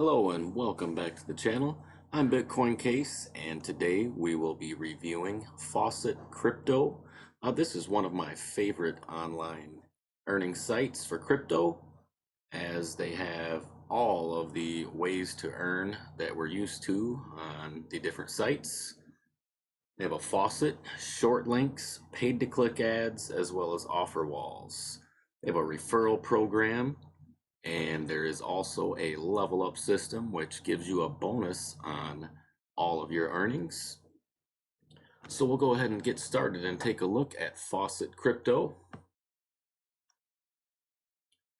Hello and welcome back to the channel. I'm Bitcoin Case, and today we will be reviewing Faucetcrypto. This is one of my favorite online earning sites for crypto, as they have all of the ways to earn that we're used to on the different sites. They have a faucet, short links, paid to click ads, as well as offer walls. They have a referral program, and there is also a level up system which gives you a bonus on all of your earnings. So we'll go ahead and get started and take a look at Faucetcrypto.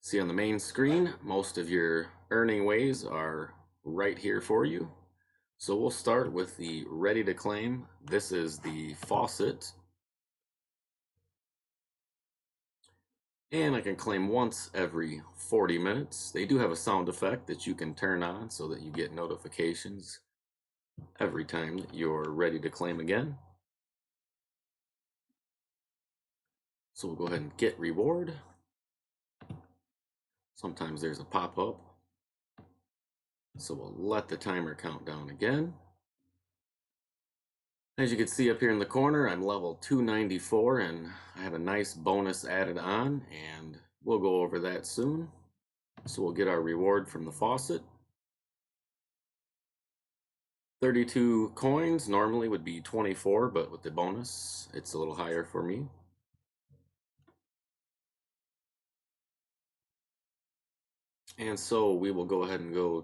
See on the main screen, most of your earning ways are right here for you. So we'll start with the ready to claim. This is the faucet. And I can claim once every 40 minutes. They do have a sound effect that you can turn on so that you get notifications every time that you're ready to claim again. So we'll go ahead and get reward. Sometimes there's a pop-up. So we'll let the timer count down again. As you can see up here in the corner, I'm level 294 and I have a nice bonus added on, and we'll go over that soon. So we'll get our reward from the faucet. 32 coins normally would be 24, but with the bonus, it's a little higher for me. And so we will go ahead and we'll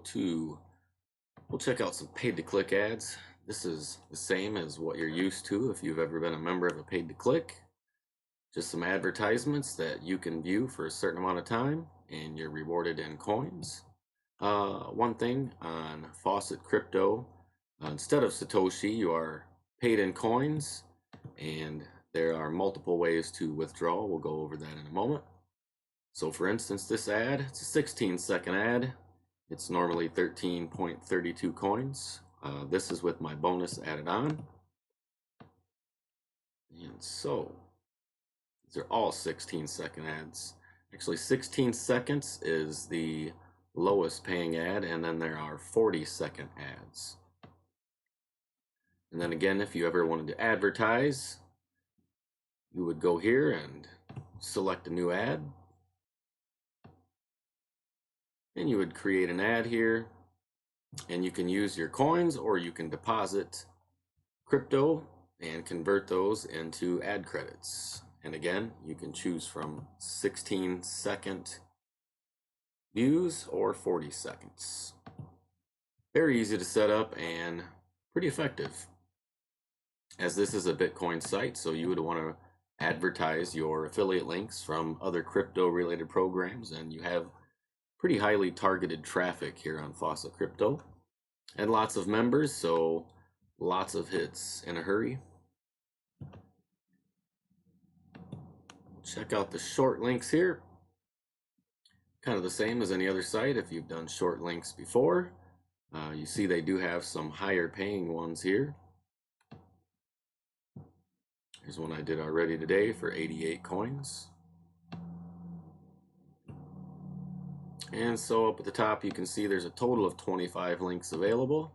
check out some paid to click ads. This is the same as what you're used to if you've ever been a member of a paid to click. Just some advertisements that you can view for a certain amount of time, and you're rewarded in coins. One thing on Faucetcrypto, instead of Satoshi, you are paid in coins, and there are multiple ways to withdraw. We'll go over that in a moment. So for instance, this ad, it's a 16-second ad. It's normally 13.32 coins. This is with my bonus added on. And so these are all 16-second ads. Actually, 16 seconds is the lowest paying ad, and then there are 40-second ads. And then again, if you ever wanted to advertise, you would go here and select a new ad. And you would create an ad here, and you can use your coins or you can deposit crypto and convert those into ad credits. And again, you can choose from 16-second views or 40 seconds. Very easy to set up and pretty effective, as this is a Bitcoin site, so you would want to advertise your affiliate links from other crypto related programs, and you have pretty highly targeted traffic here on Faucetcrypto, and lots of members, so lots of hits in a hurry. Check out the short links here. Kind of the same as any other site if you've done short links before. You see they do have some higher paying ones here. Here's one I did already today for 88 coins. And so up at the top you can see there's a total of 25 links available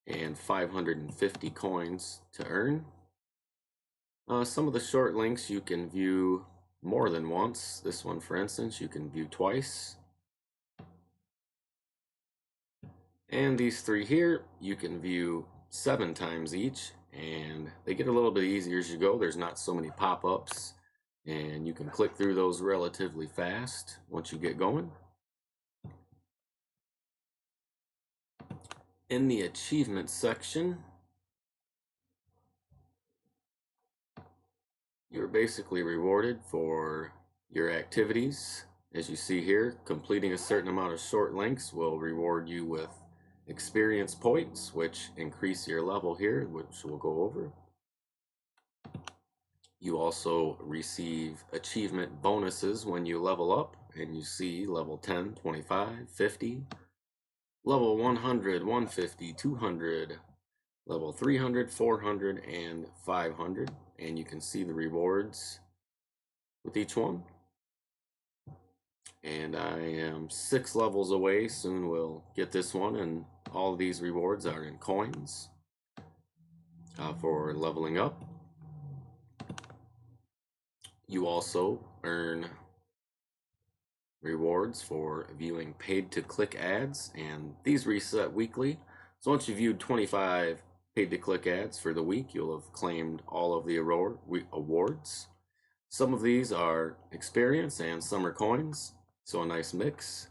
and 550 coins to earn. Some of the short links you can view more than once. This one, for instance, you can view twice. And these three here you can view 7 times each, and they get a little bit easier as you go. There's not so many pop-ups, and you can click through those relatively fast once you get going. In the achievement section, you're basically rewarded for your activities. As you see here, completing a certain amount of short links will reward you with experience points, which increase your level here, which we'll go over. You also receive achievement bonuses when you level up, and you see level 10, 25, 50, level 100, 150, 200, level 300, 400, and 500, and you can see the rewards with each one. and I am 6 levels away. Soon we'll get this one, and all of these rewards are in coins for leveling up. You also earn rewards for viewing paid-to-click ads, and these reset weekly. So once you've viewed 25 paid-to-click ads for the week, you'll have claimed all of the awards. Some of these are experience and some are coins, so a nice mix.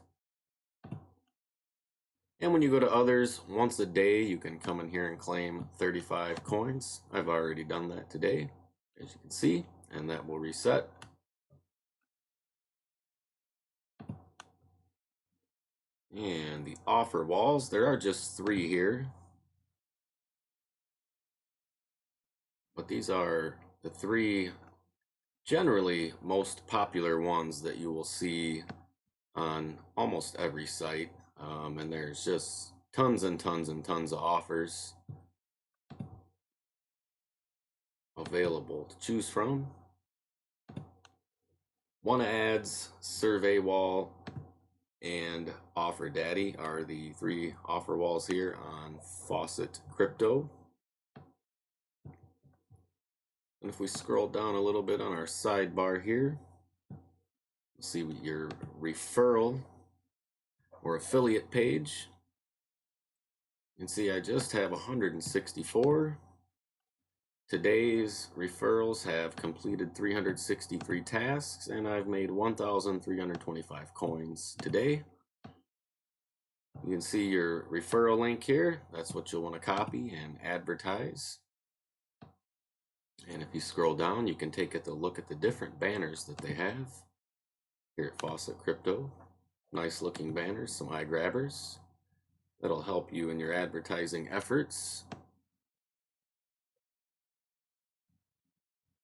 And when you go to others, once a day you can come in here and claim 35 coins. I've already done that today, as you can see, and that will reset. And the offer walls, there are just 3 here, but these are the 3 generally most popular ones that you will see on almost every site. And there's just tons and tons and tons of offers available to choose from. Wanna Ads, Survey Wall, and Offer Daddy are the 3 offer walls here on Faucetcrypto. And if we scroll down a little bit on our sidebar here, you'll see your referral or affiliate page. You can see I just have 164. Today's referrals have completed 363 tasks, and I've made 1,325 coins today. You can see your referral link here. That's what you'll want to copy and advertise. And if you scroll down, you can take a look at the different banners that they have here at Faucetcrypto. Nice looking banners, some eye grabbers. That'll help you in your advertising efforts.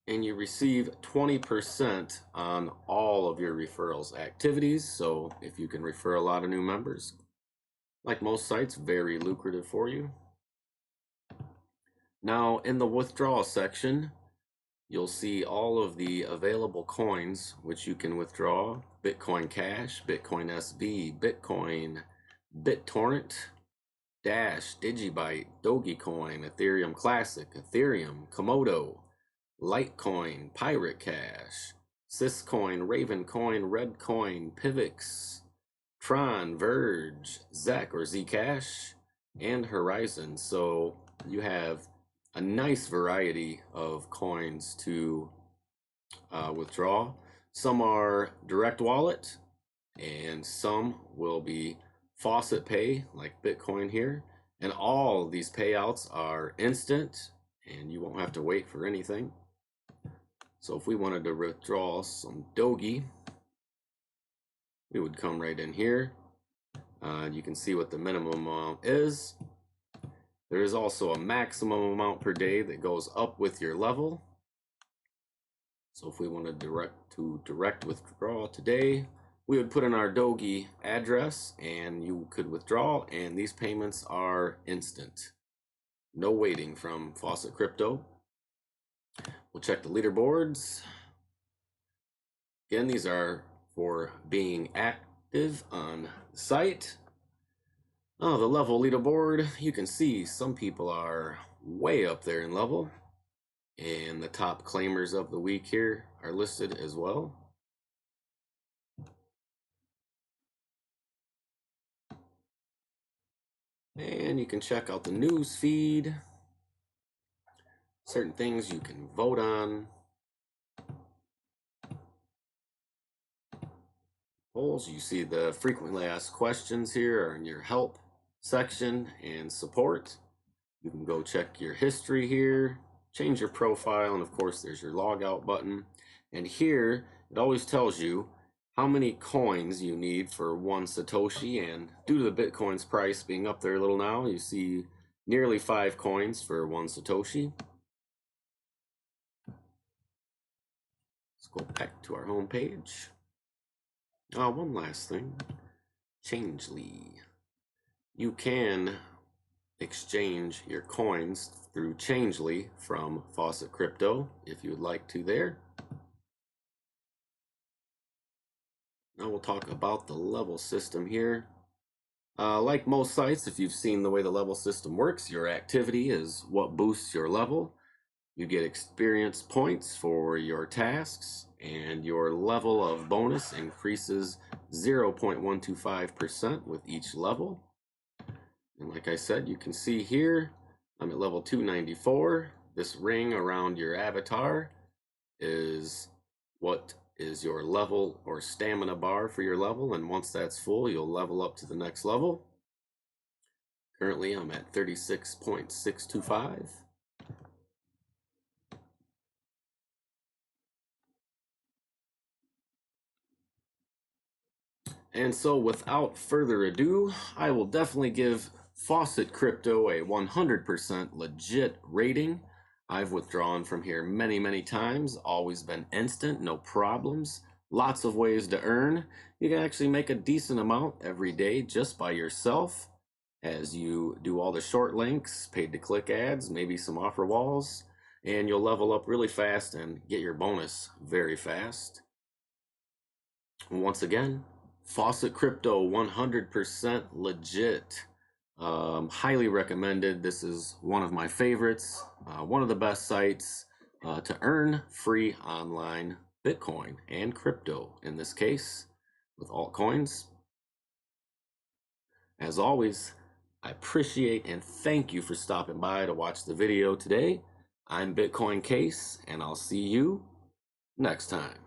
And you receive 20% on all of your referrals activities. So if you can refer a lot of new members, like most sites, very lucrative for you. Now in the withdrawal section, you'll see all of the available coins which you can withdraw: Bitcoin Cash, Bitcoin SV, Bitcoin, BitTorrent, Dash, Digibyte, Dogecoin, Ethereum Classic, Ethereum, Komodo, Litecoin, Pirate Cash, Syscoin, Ravencoin, Redcoin, Pivx, Tron, Verge, Zec or Zcash, and Horizon. So you have a nice variety of coins to withdraw. Some are direct wallet, and some will be Faucet Pay, like Bitcoin here. And all these payouts are instant, and you won't have to wait for anything. So if we wanted to withdraw some Doge, we would come right in here. You can see what the minimum amount is. There is also a maximum amount per day that goes up with your level. So if we wanted direct withdraw today, we would put in our Doge address and you could withdraw, and these payments are instant. No waiting from Faucetcrypto. We'll check the leaderboards. Again, these are for being active on the site. Oh, the level leaderboard, you can see some people are way up there in level, and the top claimers of the week here are listed as well. And you can check out the news feed, certain things you can vote on, polls. You see the frequently asked questions here are in your help section and support. You can go check your history here, change your profile, and of course there's your log out button. And here it always tells you how many coins you need for 1 Satoshi, and due to the Bitcoin's price being up there a little now, you see nearly 5 coins for 1 Satoshi. Let's go back to our home page. One last thing, Changely. You can exchange your coins through Changely from Faucetcrypto if you would like to there. Now we'll talk about the level system here. Like most sites, if you've seen the way the level system works, your activity is what boosts your level. You get experience points for your tasks, and your level of bonus increases 0.125% with each level. And like I said, you can see here, I'm at level 294. This ring around your avatar is what is your level or stamina bar for your level, and once that's full, you'll level up to the next level. Currently, I'm at 36.625. And so without further ado, I will definitely give Faucetcrypto a 100% legit rating. I've withdrawn from here many times, always been instant, no problems, lots of ways to earn. You can actually make a decent amount every day just by yourself as you do all the short links, paid to click ads, maybe some offer walls, and you'll level up really fast and get your bonus very fast. Once again, Faucetcrypto 100% legit. Highly recommended. This is one of my favorites, one of the best sites to earn free online Bitcoin and crypto, in this case with altcoins. As always, I appreciate and thank you for stopping by to watch the video today. I'm Bitcoin Case, and I'll see you next time.